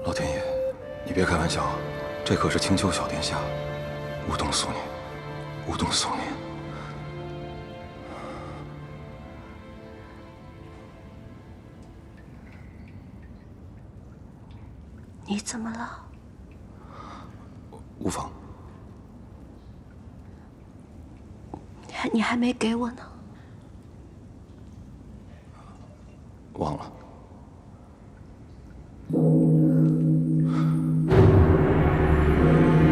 F: 老天爷，你别开玩笑，这可是青丘小殿下，无动所念，无动所念。
P: 你怎么了？
F: 无妨。
P: 你还没给我呢。
F: 忘了。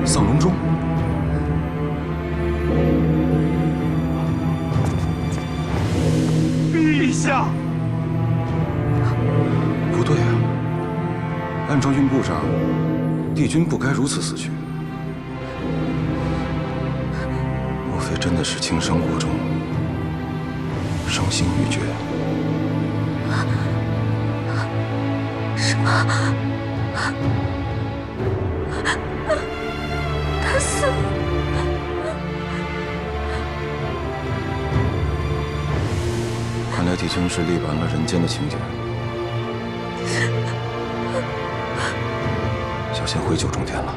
F: 丧龙钟。
L: 陛下。
F: 不对啊，按照运布上，帝君不该如此死去。莫非真的是轻生过重，生心欲绝？
P: 什么？他死了？
F: 看来帝君是历完了人间的情节，小心回九重天了。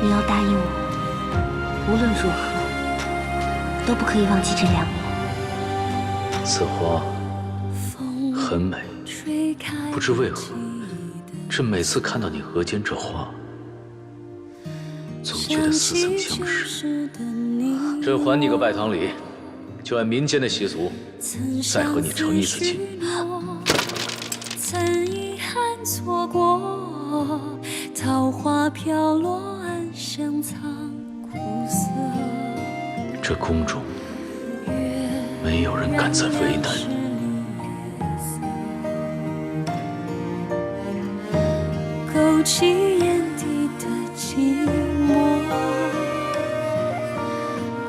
B: 你要答应我，无论如何都不可以忘记这2年。
K: 此花很美，不知为何，这每次看到你额间这花，总觉得似曾相识。这还你个拜堂礼，就按民间的习俗，再和你成一次亲。
R: 曾遗憾错过，桃花飘落，暗香藏苦涩。
K: 这宫中没有人敢再为难你。
R: 勾起眼底的寂寞，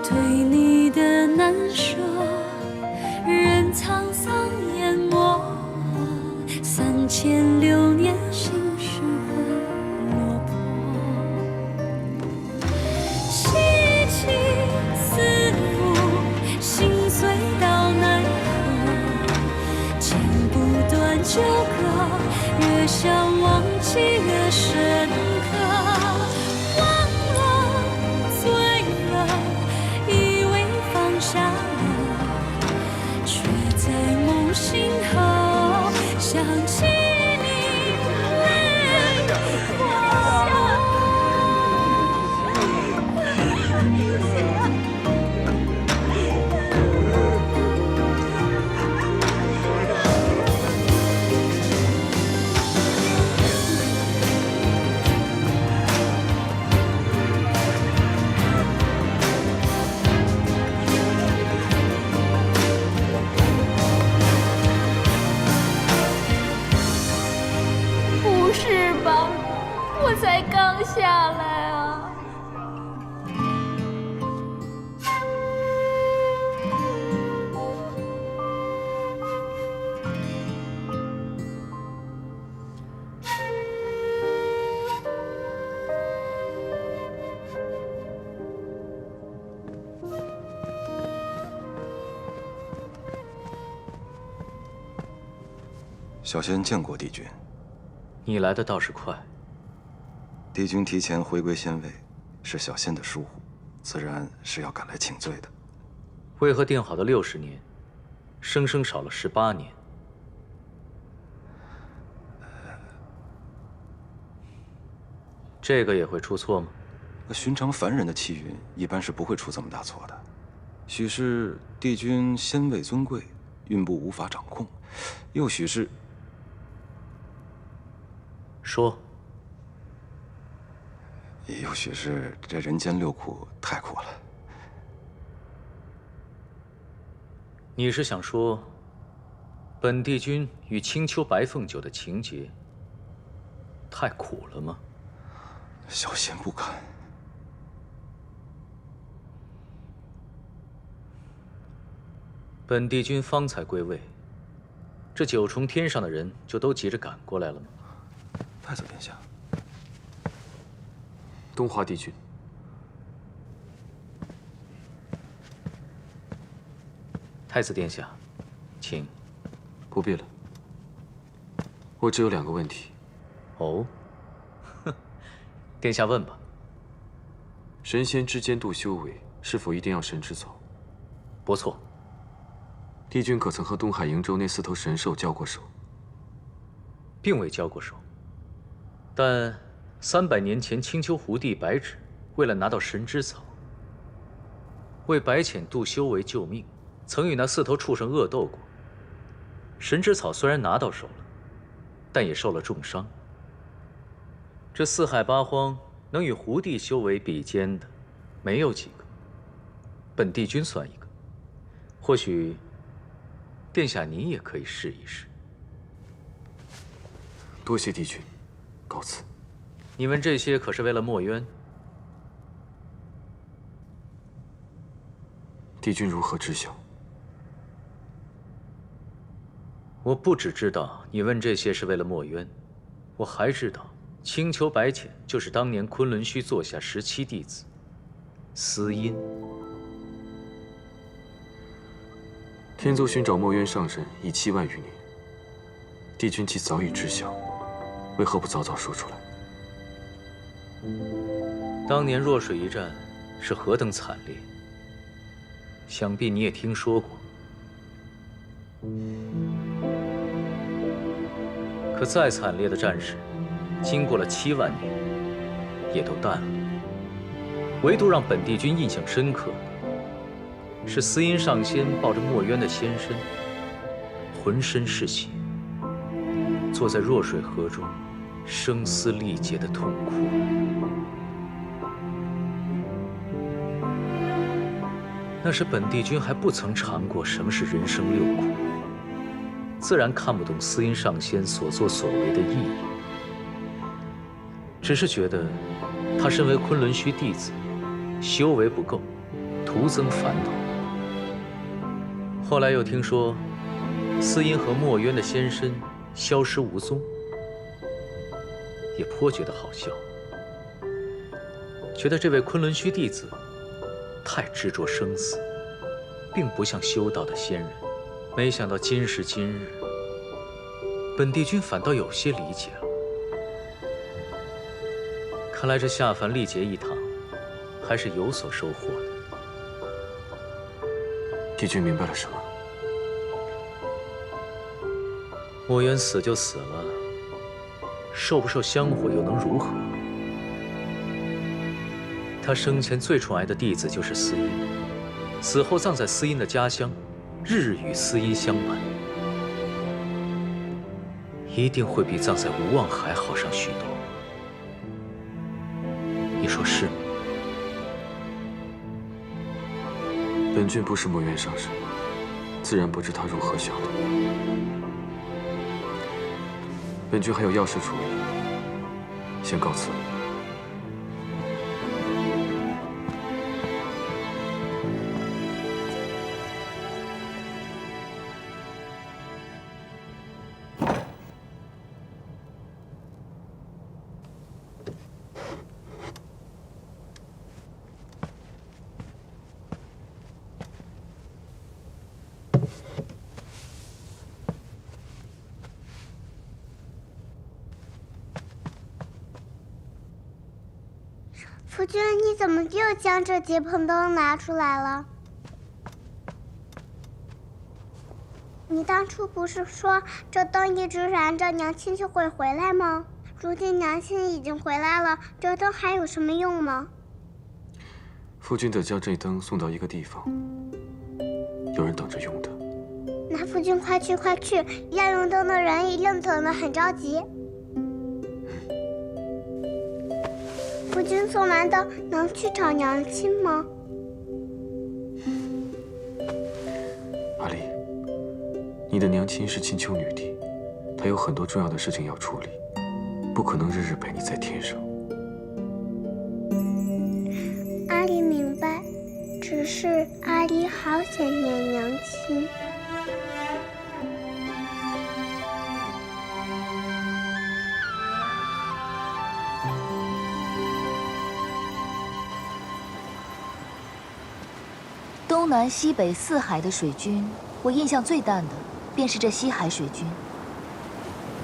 R: 对你的难舍，任沧桑淹没。3006年，心事很落魄，凄凄似负，心碎到奈何。剪不断纠葛，越想忘记越深刻。忘了，醉了，以为放下了，却在梦醒后想起你，泪滑。
N: 不是吧？我才刚下来啊！
F: 小仙见过帝君。
K: 你来的倒是快。
F: 帝君提前回归仙位，是小仙的疏忽，自然是要赶来请罪的。
K: 为何定好的60年，生生少了18年？这个也会出错吗？
F: 寻常凡人的气运一般是不会出这么大错的。许是帝君仙位尊贵，运部无法掌控，又许是……
K: 说。
F: 又许是这人间6苦太苦了。
K: 你是想说，本帝君与青丘白凤九的情节太苦了吗？
F: 小仙不敢。
K: 本帝君方才归位，这9重天上的人就都急着赶过来了吗？
F: 太子殿下。
M: 东华帝君，
K: 太子殿下，请。
M: 不必了，我只有2个问题。
K: 哦，殿下问吧。
M: 神仙之间度修为，是否一定要神之草？
K: 不错。
M: 帝君可曾和东海瀛洲那4头神兽交过手？
K: 并未交过手，但300年前，青丘狐帝白芷为了拿到神之草，为白浅度修为救命，曾与那4头畜生恶斗过。神之草虽然拿到手了，但也受了重伤。这4海8荒能与狐帝修为比肩的，没有几个。本帝君算一个，或许殿下你也可以试一试。
M: 多谢帝君，告辞。
K: 你问这些可是为了墨渊？
M: 帝君如何知晓？
K: 我不只知道你问这些是为了墨渊，我还知道青丘白浅就是当年昆仑虚座下17弟子司音。
M: 天族寻找墨渊上神已7万余年，帝君既早已知晓，为何不早早说出来？
A: 当年弱水一战是何等惨烈，想必你也听说过。可再惨烈的战事，经过了7万年，也都淡了。唯独让本帝君印象深刻的，是司音上仙抱着墨渊的仙身，浑身是血，坐在弱水河中，声嘶力竭的痛哭。那时本帝君还不曾尝过什么是人生6苦，自然看不懂司音上仙所作所为的意义，只是觉得他身为昆仑虚弟子，修为不够，徒增烦恼。后来又听说司音和墨渊的仙身消失无踪，也颇觉得好笑，觉得这位昆仑虚弟子太执着生死，并不像修道的仙人。没想到今时今日，本帝君反倒有些理解了。看来这下凡历劫一趟，还是有所收获的。
M: 帝君明白了什么？
A: 墨渊死就死了，受不受香火又能如何？他生前最宠爱的弟子就是司音，死后葬在司音的家乡，日日与司音相伴，一定会比葬在无望海好上许多。你说是吗？
M: 本君不是墨渊上神，自然不知他如何想的。本君还有要事处理，先告辞。
H: 夫君，你怎么又将这结盆灯拿出来了？你当初不是说这灯一直燃着，娘亲就会回来吗？如今娘亲已经回来了，这灯还有什么用吗？
M: 夫君得将这灯送到一个地方，有人等着用的。
H: 那夫君快去快去，要用灯的人一定等得很着急。夫君送完灯能去找娘亲吗？
M: 阿丽，你的娘亲是青丘女帝，她有很多重要的事情要处理，不可能日日陪你在天上。
H: 阿丽明白，只是阿丽好想念娘亲。
B: 东南西北4海的水军，我印象最淡的便是这西海水军。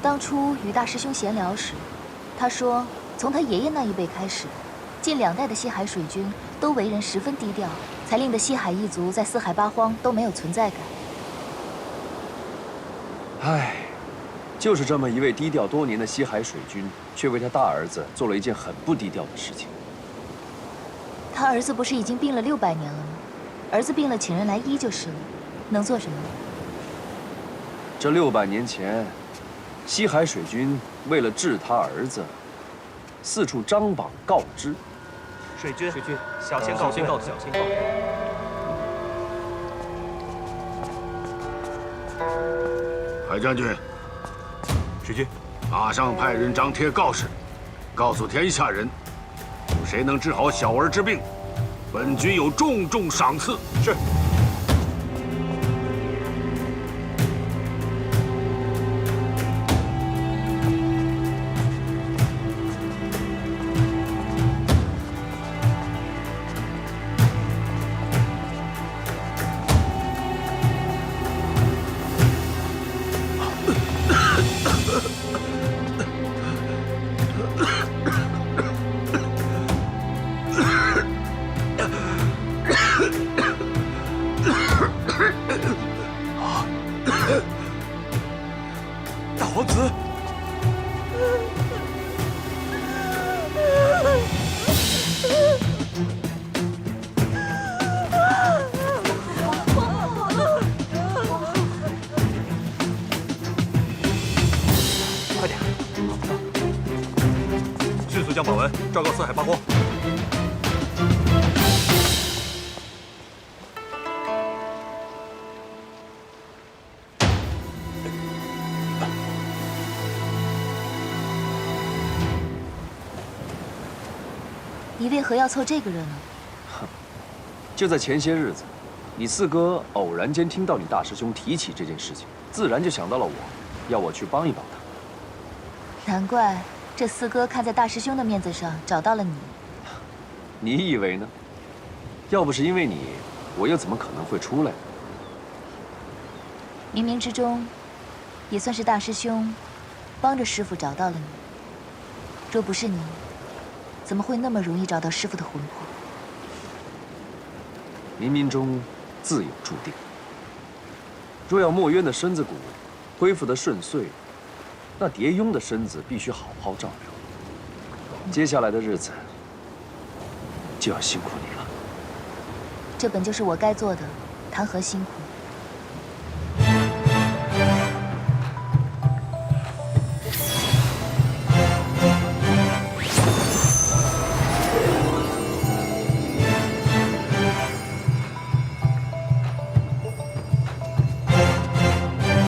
B: 当初与大师兄闲聊时，他说从他爷爷那一辈开始，近2代的西海水军都为人十分低调，才令得西海一族在4海8荒都没有存在感。
S: 唉，就是这么一位低调多年的西海水军，却为他大儿子做了一件很不低调的事情。
B: 他儿子不是已经病了600年了吗？儿子病了，请人来医就是了，能做什么？
S: 这600年前，西海水军为了治他儿子，四处张榜告知。
I: 水军，小仙告罪。
L: 海将军，
I: 水军，
L: 马上派人张贴告示，告诉天下人，有谁能治好小儿之病，本军有重重赏赐。是。
T: 昭告四海八荒。
B: 你为何要凑这个热闹？
S: 就在前些日子，你四哥偶然间听到你大师兄提起这件事情，自然就想到了我，要我去帮一帮他。
B: 难怪这四哥看在大师兄的面子上找到了你。
S: 你以为呢？要不是因为你，我又怎么可能会出来呢？
B: 冥冥之中，也算是大师兄帮着师傅找到了你。若不是你，怎么会那么容易找到师傅的魂魄？
S: 冥冥中自有注定。若要墨渊的身子骨恢复得顺遂，那蝶庸的身子必须好好照料。接下来的日子就要辛苦你了。
B: 这本就是我该做的，谈何辛苦？